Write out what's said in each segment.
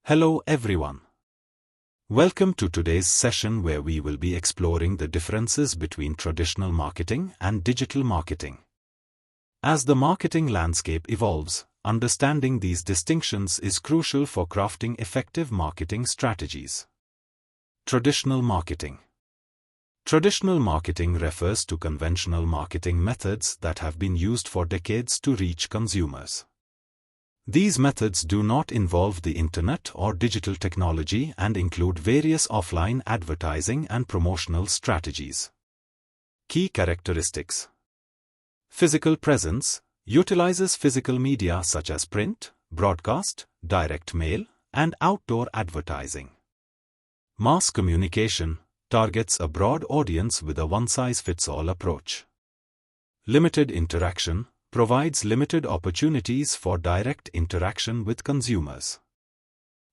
Hello everyone. Welcome to today's session where we will be exploring the differences between traditional marketing and digital marketing. As the marketing landscape evolves, understanding these distinctions is crucial for crafting effective marketing strategies. Traditional marketing. Traditional marketing refers to conventional marketing methods that have been used for decades to reach consumers. These methods do not involve the internet or digital technology and include various offline advertising and promotional strategies. Key characteristics. Physical presence utilizes physical media such as print, broadcast, direct mail, and outdoor advertising. Mass communication targets a broad audience with a one-size-fits-all approach. Limited interaction provides limited opportunities for direct interaction with consumers.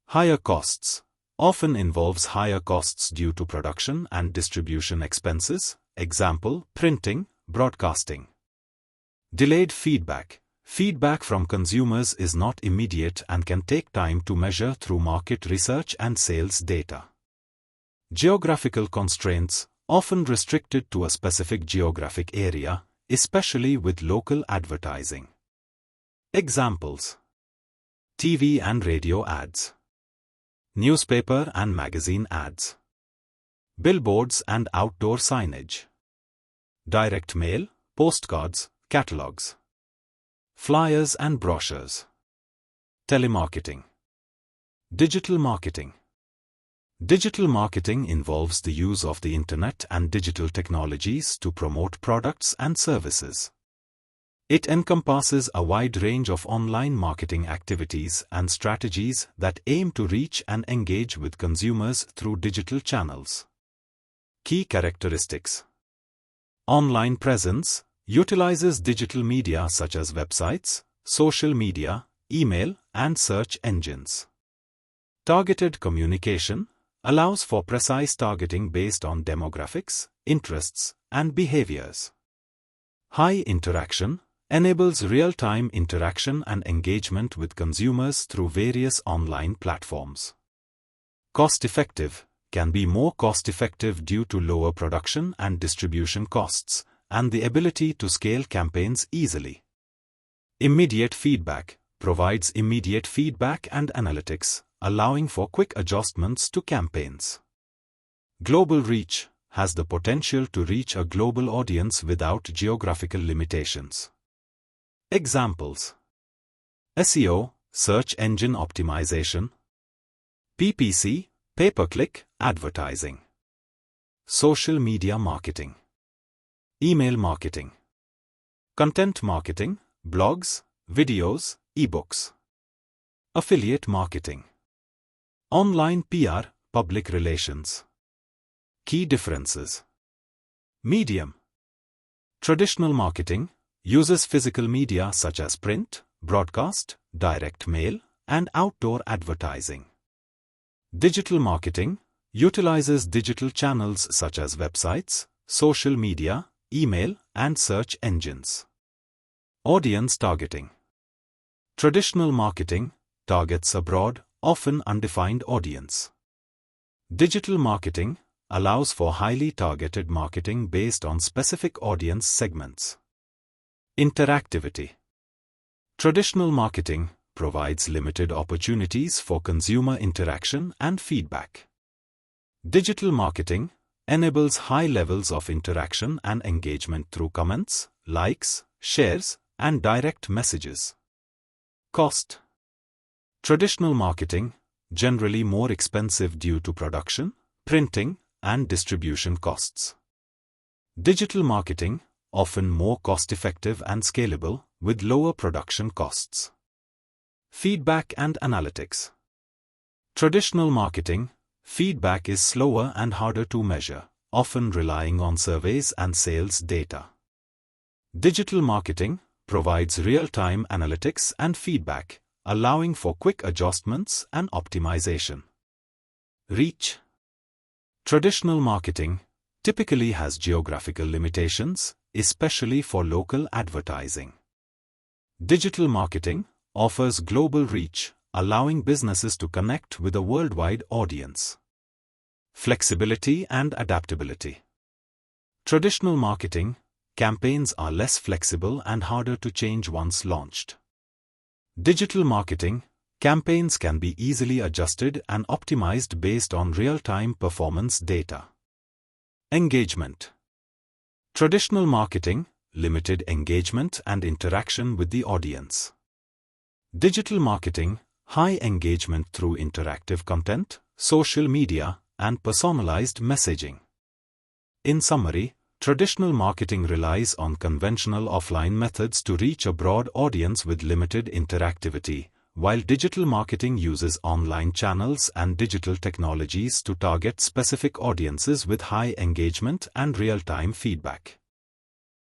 Higher costs often involves higher costs due to production and distribution expenses, example, printing, broadcasting. Delayed feedback. Feedback from consumers is not immediate and can take time to measure through market research and sales data. Geographical constraints, often restricted to a specific geographic area, especially with local advertising. Examples: TV and radio ads, newspaper and magazine ads, billboards and outdoor signage, direct mail, postcards, catalogs, flyers and brochures. Telemarketing. Digital marketing. Digital marketing involves the use of the internet and digital technologies to promote products and services. It encompasses a wide range of online marketing activities and strategies that aim to reach and engage with consumers through digital channels. Key characteristics. Online presence utilizes digital media such as websites, social media, email, and search engines. Targeted communication allows for precise targeting based on demographics, interests, and behaviors. High interaction enables real-time interaction and engagement with consumers through various online platforms. Cost-effective can be more cost-effective due to lower production and distribution costs and the ability to scale campaigns easily. Immediate feedback provides immediate feedback and analytics, allowing for quick adjustments to campaigns. Global reach has the potential to reach a global audience without geographical limitations. Examples: SEO, search engine optimization, PPC, pay-per-click advertising, social media marketing, email marketing, content marketing, blogs, videos, ebooks, affiliate marketing, online PR, public relations. Key differences. Medium. Traditional marketing uses physical media such as print, broadcast, direct mail, and outdoor advertising. Digital marketing utilizes digital channels such as websites, social media, email, and search engines. Audience targeting. Traditional marketing targets a broad, often undefined audience. Digital marketing allows for highly targeted marketing based on specific audience segments. Interactivity. Traditional marketing provides limited opportunities for consumer interaction and feedback. Digital marketing enables high levels of interaction and engagement through comments, likes, shares, and direct messages. Cost. Traditional marketing, generally more expensive due to production, printing, and distribution costs. Digital marketing, often more cost-effective and scalable, with lower production costs. Feedback and analytics. Traditional marketing, feedback is slower and harder to measure, often relying on surveys and sales data. Digital marketing provides real-time analytics and feedback, allowing for quick adjustments and optimization. Reach. Traditional marketing typically has geographical limitations, especially for local advertising. Digital marketing offers global reach, allowing businesses to connect with a worldwide audience. Flexibility and adaptability. Traditional marketing campaigns are less flexible and harder to change once launched. Digital marketing campaigns can be easily adjusted and optimized based on real-time performance data. Engagement. Traditional marketing, limited engagement and interaction with the audience. Digital marketing, high engagement through interactive content, social media, and personalized messaging. In summary, traditional marketing relies on conventional offline methods to reach a broad audience with limited interactivity, while digital marketing uses online channels and digital technologies to target specific audiences with high engagement and real-time feedback.